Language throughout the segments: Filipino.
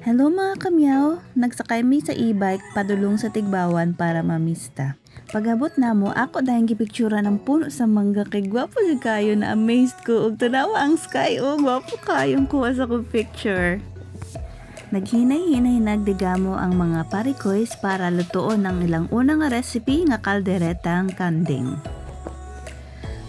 Hello mga kamyaw, nagsakay mi sa e-bike padulong sa Tigbawan para mamista. Pagabot namo, ako dahil gipictura ng puno sa mangga kay gwapo jud kayo na amazed ko ug tanawa ang sky gwapo kayong kuha sa kong picture. Naghinay-hinay nagdigamo ang mga parikoys para lutuon ang ilang unang recipe nga kalderetang kanding.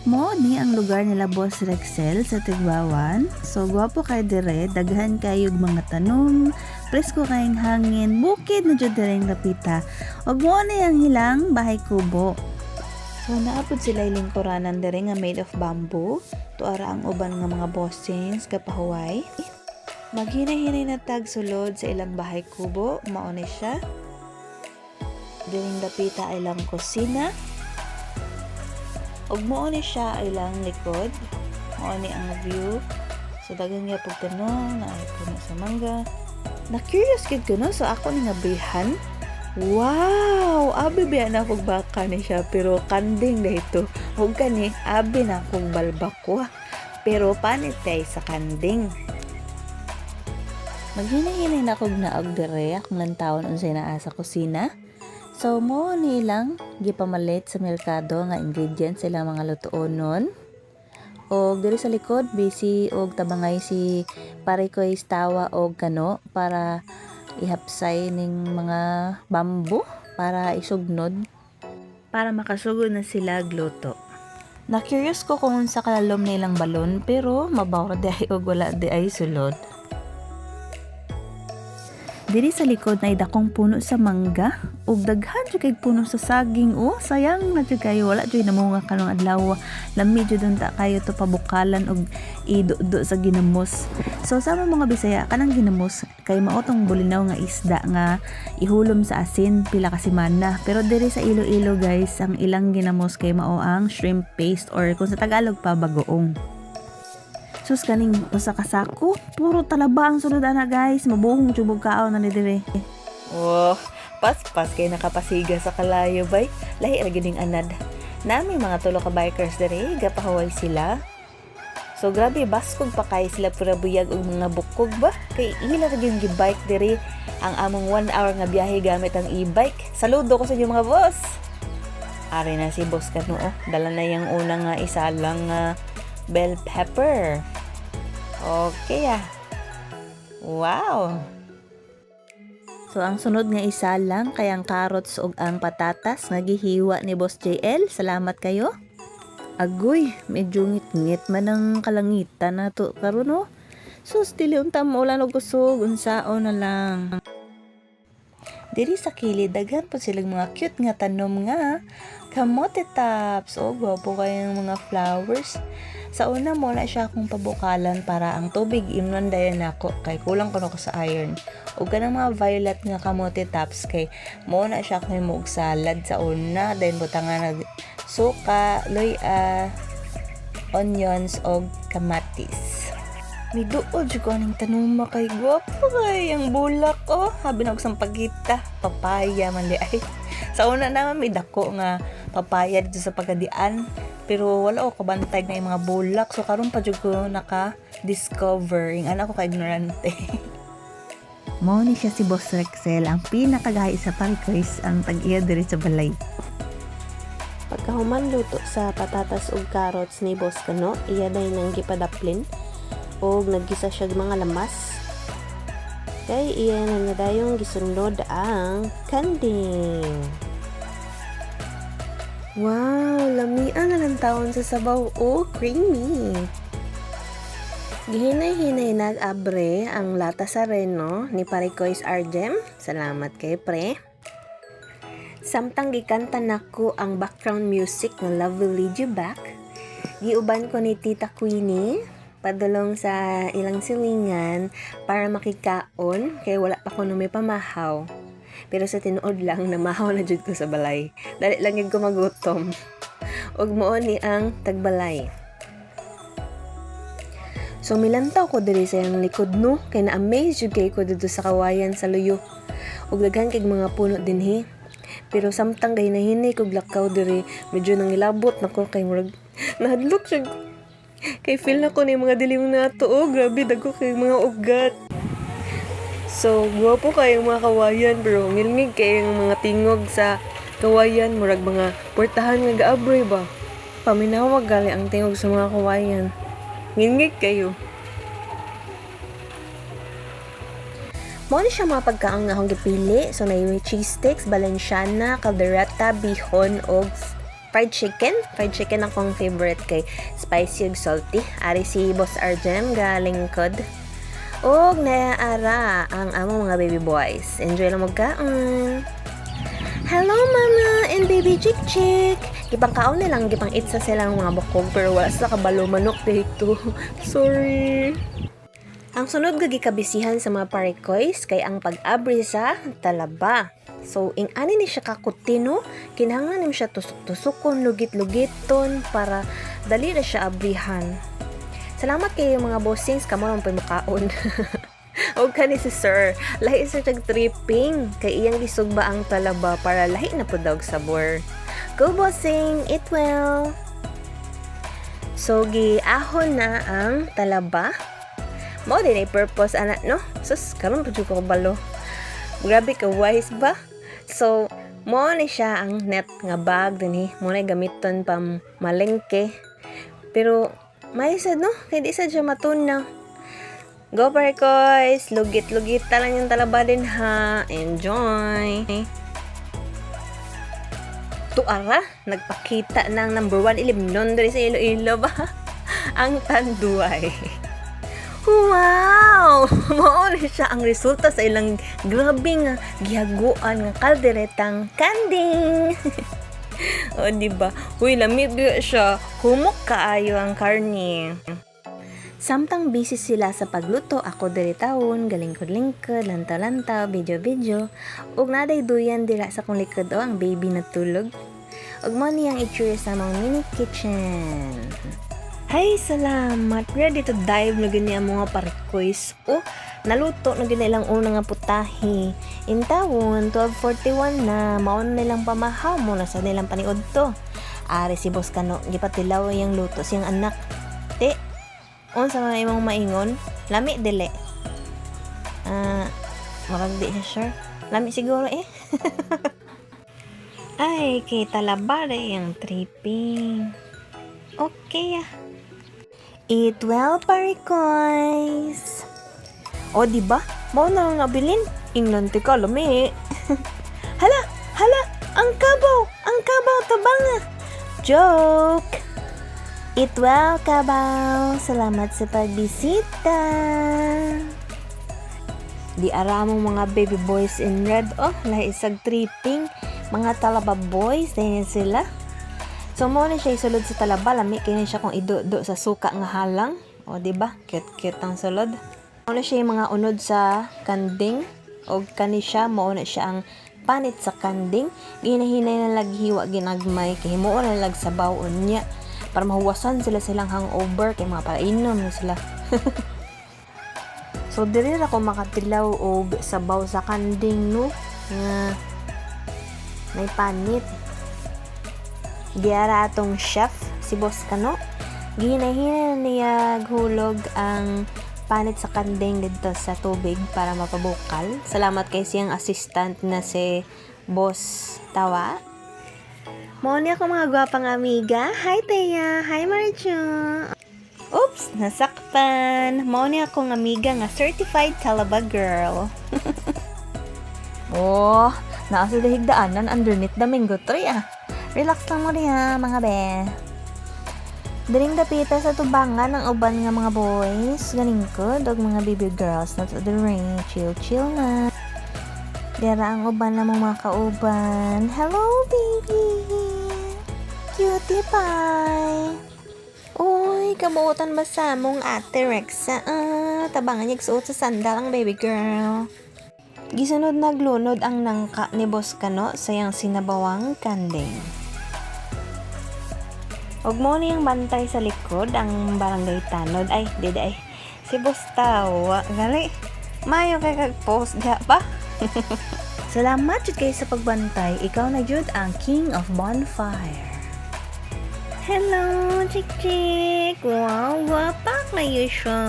Mo ni ang lugar nila Boss Rexel sa Tigbawan. So gwapo kay dire, daghan kayog mga tanom, presko kayong hangin, bukid na jud direng kapita. Ug mo ni ang hilang bahay kubo. So naapod sila lingkuranan dire nga made of bamboo. Tuara ang uban nga mga bossings kapahuway. Maghinay-hinay na tag sulod sa ilang bahay kubo, mao ni siya. Diring dapita ay lang kusina. Ug mao ni siya ay lang likod. Mao ni ang view. So daghang nga pagtanong na ay puno sa mangga. Na curious gid ko no, so ako ni nga bihan. Wow, abi ba na kog baka ni siya pero kanding dahito. Ug kani abi na kog balbakwa. Pero panit kay sa kanding. Maghinay-hinay na kog naog dire akong lantawon unsay naa sa kusina. So mo nilang gipamalit sa merkado nga ingredients sila mga lutuonon. Og diri sa likod busy og tabangay si parikoy tawa og kano para ihapsay ning mga bamboo para isugnod para makasugod na sila gluto. Na curious ko kung unsa kalalom nilang balon pero mabaw ra di og wala di ay sulod. Diri sa likod na dakong puno sa mangga ug daghan jud kay puno sa saging. Sayang na jud kayo wala jud namunga kanong adlaw. Lami jud unta kayo to pabukalan og ido-do sa ginamos. So sa mga Bisaya kanang ginamos kay mao tong bulinaw nga isda nga ihulom sa asin pila ka semana. Pero diri sa Iloilo guys, ang ilang ginamos kay mao ang shrimp paste or kung sa Tagalog pa bagoong. Sus kaning usa ka sako, puro talaba ang sulod ana guys, mabuhong jubog kaon na ni dire. Pas kay nakapasiga sa kalayo bay, lahi ra gining anad. Nami mga tulo ka bikers dire, gapahuway sila. So grabe baskog pa kay sila pura buyag og mga bukog ba? Kay ila ra gyud gi-bike dire ang among 1 hour nga biyahe gamit ang e-bike. Saludo ko sa inyo mga boss. Ari na si boss kano dala na yang una nga isa lang bell pepper. Okay Wow. So ang sunod nga isa lang kay ang carrots ug ang patatas nga gihiwa ni Boss JL. Salamat kayo. Agoy, medyo ngit-ngit man ang kalangitan na to karon no. Sus dili unta mo ulan og kusog unsaon na lang. Diri sa kilid daghan pa silang mga cute nga tanom nga kamote tops. Gwapo kayong mga flowers. Sa una mo na siya akong pabukalan para ang tubig imnon dayon nako kay kulang kuno ko sa iron. Ug kanang mga violet nga kamote tops kay mo na siya akong himog salad sa una then butangan nag suka, loya, onions og kamatis. Miduod jud ko ning tanuma kay gwapo kay ang bulak habi na og sampagita, papaya man di ay. Sa una naman may dako nga papaya dito sa pagadian. Pero wala ko kabantay na yung mga bulak. So karon pa jud ko naka-discover. Yung anak ko ka-ignorante. Mao ni siya si Boss Rexel. Ang pinakagahi sa parikoys ang tag-iya diri sa balay. Pagkahuman luto sa patatas ug carrots ni Boss kano, iya day nang gipadaplin. O naggisa siya mga lamas. Kay iya na nga dayong gisunod ang kanding. Wow, lamian na lang taon sa sabaw. Creamy. Gihinay-hinay nag-abre ang lata sa reno ni Parikoys Arjem. Salamat kay pre. Samtang gikanta nako ang background music ng Love Will Lead You Back. Giuban ko ni Tita Queenie padulong sa ilang silingan para makikaon kay wala pa ko may pamahaw. Pero sa tinuod lang, namahaw na jud ko sa balay. Dali lang yung gumagutom. Ug mao ni ang tagbalay. So milantaw ko diri sa iyang likod no, kay na-amaze jud kay ko dito sa kawayan sa luyo. Ug daghan kay mga puno dinhi. Pero samtang gay nahinay kog lakaw diri, medyo nangilabot nako kay murag nahadlok siya. Kay feel na ko ni mga dilim na to. Grabe dagko kay mga ugat. So, gwapo kayong mga kawayan, bro. Ngilngig kayong mga tingog sa kawayan. Murag mga portahan nga gaabroy ba? Paminawag gali ang tingog sa mga kawayan. Ngilngig kayo. Mo ni siya mga pagkaon nga akong gipili. So, na yung cheese sticks, Valenciana, caldereta, bihon, og fried chicken. Fried chicken akong favorite kay spicy ug salty. Ari si Boss Arjem galing kod. Og naara ang among mga baby boys. Enjoy lang magkaon. Hello mama and baby chick chick. Gipang kaon nilang gipang itsa silang mga bukog pero wala sa kabalo manok dito. Sorry. Ang sunod nga gikabisihan sa mga parikoys kay ang pag-abri sa talaba. So, ani ni siya kakutino, kinahanglan ni siya tusok-tusokon, lugit-lugiton para dali na siya abrihan. Salamat kayo mga bossings, kamo lang pa mukaon. O kani si sir, lahi sa tripping, kay iyang isugba ang talaba para lahi na po daw sabor. Go bossing, eat well! So, giahon na ang talaba. Mao din ay purpose anak no. Sus, karon pa jud ko balo. Grabe ka wise ba? So, mo ni siya ang net nga bag dinhi. Mo na gamiton pam malengke. Pero may sad no, kay di sad siya matunaw. Go parikoys, lugit-lugit lang yung talaba din ha. Enjoy. Tuara, nagpakita ng number 1 ilimnon diri sa Iloilo ba? Ang tanduay. Wow! Mauli siya ang resulta sa ilang grabing gihaguan nga kalderetang kanding. O diba? Uy, lamig siya. Humok kaayo ang karne. Samtang busy sila sa pagluto, ako diri taon, galingkod-lingkod, lanta-lanta, video-video, ug naday duyan dira sa kong likod o ang baby natulog. Ug mo niyang itsura sa mga mini kitchen. Hay, salamat. Ready to dive na ganyan mga parikoys. Oh, naluto na ganyan ilang una nga putahe. In tawon, 12:41 na. Mauna nilang pamahaw mo na sa nilang paniod to. Ari si Boss Kano, gipatilaw yung luto siyang anak. Te, sa mga imong maingon, lami dili. Marag di siya sure. Lami siguro eh. Ay, kita labada yung tripping. Okay ah. Eat well, parikoys. O, diba? Mau na lang nabilin. Inglante ka, lami. Hala! Ang kabaw, tabanga. Joke! Eat well, kabaw. Salamat sa pagbisita. Di aramong mga baby boys in red. Oh, lahi isag tripping. Mga talaba boys, dahil sila. So, mo na siya isulod sa talaba. Lami, kaya siya kung ido-do sa suka nga halang. O, diba? Cute-cute ang sulod. Mo na siya yung mga unod sa kanding. O, kani siya, mo na siya ang panit sa kanding. Ginahinay na laghiwa, ginagmay. Kaya mo na lag sa bawon niya. Para mahuwasan sila silang hangover. Kaya mga parainom na sila. So, diri ako makatilaw o sabaw sa kanding, no? Nga, may panit. Diara atong chef, si Boss Kano. Ginahinay niya hulog ang panit sa kanding dito sa tubig para mapabukal. Salamat kay siyang assistant na si Boss Tawa. Moni ako mga gwapang amiga. Hi Teya, hi Marjo. Oops, nasakpan. Moni akong amiga nga certified talaba girl. Oh, naasa dahigdaanan underneath the mango tree ah. Relax lang mo rin ha, mga be. Daring dapita sa tubangan ng uban nga mga boys. Galing ko, dog mga baby girls na to the ring. Chill na. Dara ang uban na mga kauban. Hello, baby! Cutie pie! Uy, kabuutan ba sa mong ate Rexa? Tabangan niya suot sa sandal ang baby girl. Gisunod naglunod ang nangka ni Boss Kano sa yang sinabawang kanding. Og mo niyang bantay sa likod ang barangay tanod. Ay, dede ay. Si Boss Tawa. Gali. Mayo kay kag-post ga pa. Salamat jud kay sa pagbantay. Ikaw na jud ang King of Bonfire. Hello, Chick Chick. Wow, wapa kayo siya.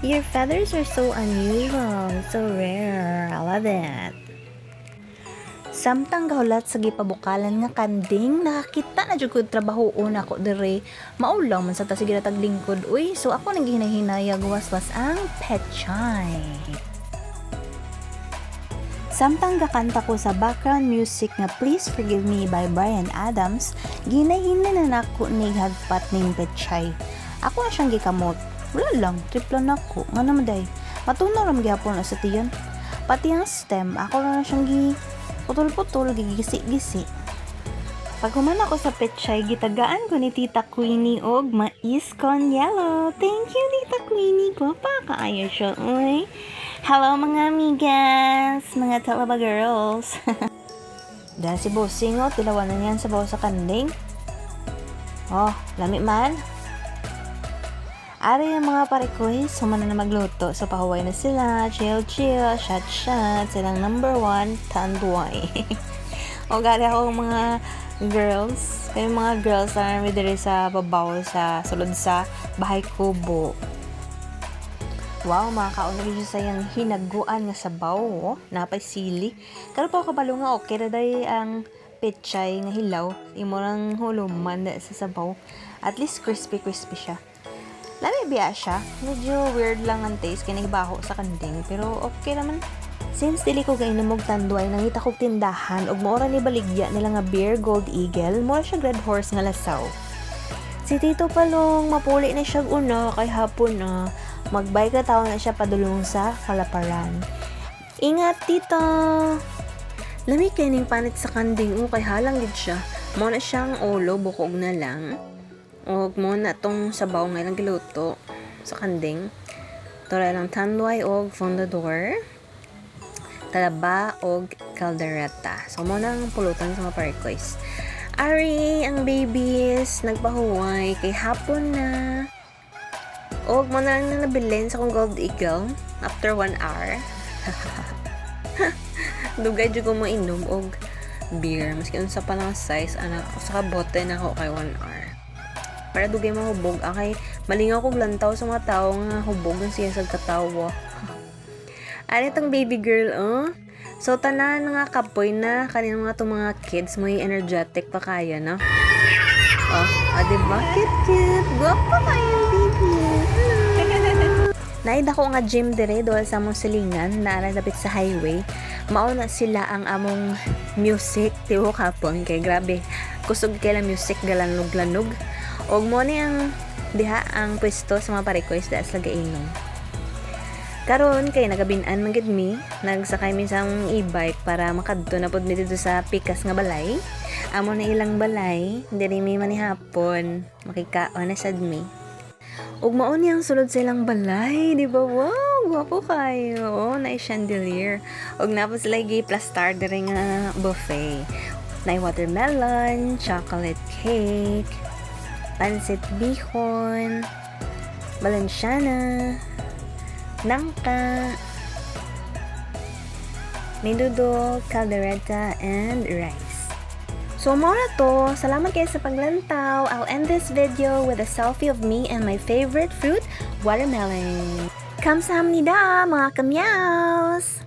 Your feathers are so unusual, so rare. I love it. Samtang gahulat sa gipabukalan nga kanding, nakakita na jud kod trabaho una ko dire. Maulang man sa ta sige taglingkod. Uy, so ako nang gihinahinayag was ang pechay. Samtang gakanta ko sa background music nga Please Forgive Me by Bryan Adams, ginahinay na nako ni hagpat ning pechay. Ako na siyang gikamot. Wala lang, triplo na ko. Nga naman day, matunaw ram gyapon sa tiyan. Pati ang stem, ako na siyang putol-putol, gigisi-gisi. Pag human ako sa pechay, gitagaan ko ni Tita Queenie og mais con yellow. Thank you, Tita Queenie. Gwapa kaayo siya, uy. Hello mga amigas, mga talaba girls. Dahil si Bossing, tilawanan yan sa bawa sa kanding. Oh, lami man. Ari yung mga parikoy, sumana na magluto. So, pahuway na sila. Chill, shot. Silang number 1, tanduay. O, gari ako mga girls. Kaya mga girls na namin diri sa babaw, sa sulod sa bahay kubo. Wow, makakaon na siya sa yung hinaguan nga sabaw. Oh. Napay sili. Karo pa kabalo nga, okay na day ang pechay nga hilaw. Imo lang huluman sa sabaw. At least crispy siya. Lami biya siya. Medyo weird lang ang taste kaya nagbaho sa kanding. Pero okay naman. Since dili ko gainom og tanduay, nangita kog tindahan og maora ni baligya nila nga beer Gold Eagle, mo siya Red Horse nga lasaw. Si Tito Palong mapuli na siya una kay hapon na magbay ka tawo na siya padulong sa kalaparan. Ingat Tito. Lami kay ning panit sa kanding kay halang gid siya. Mo na siyang ulo bukog na lang. Og mo na tong sabaw nga ilang giluto sa kanding. Tora lang tanduay og fondador, talaba og caldereta. So mo nang pulutan sa mga parikoys. Ari, ang babies nagpahuway kay hapon na. Og mo na lang nabilin sa kong Gold Eagle after 1 hour. Dugay jud ko mo inom og beer maski unsa pa lang size ana sa bote na ako kay 1 hour. Para dugay mahubog akay malingaw kog lantaw sa mga tao nga hubog ang siya sa katawa. Ano tong baby girl So tanan nga kapoy na kanino nga tong mga kids mo energetic pa kaya no. Diba? Cute. Guwapa kayo baby. Naida ko nga gym dire doon sa among silingan na lapit sa highway. Mao na sila ang among music tiwo kapon kay grabe. Kusog kay la music galanog-lanog. Og mo ni ang diha ang pwesto sa mga parikoys da sa gainom. Karon kay nagabin-an man gid mi, nagsakay mi sa e-bike para makadto na pud mi dito sa pikas nga balay. Amo na ilang balay, diri mi manihapon, makikaon na sad mi. Ug mao ni ang sulod sa ilang balay, di ba? Wow, gwapo kayo. Na chandelier. Ug napos sila gi-plastar diri nga buffet. Na watermelon, chocolate cake, pansit bihon, Valenciana, nangka, menudo, caldereta, and rice. So, more na to. Salamat kayo sa paglantaw. I'll end this video with a selfie of me and my favorite fruit, watermelon. Kamsahamnida, mga kamyaws!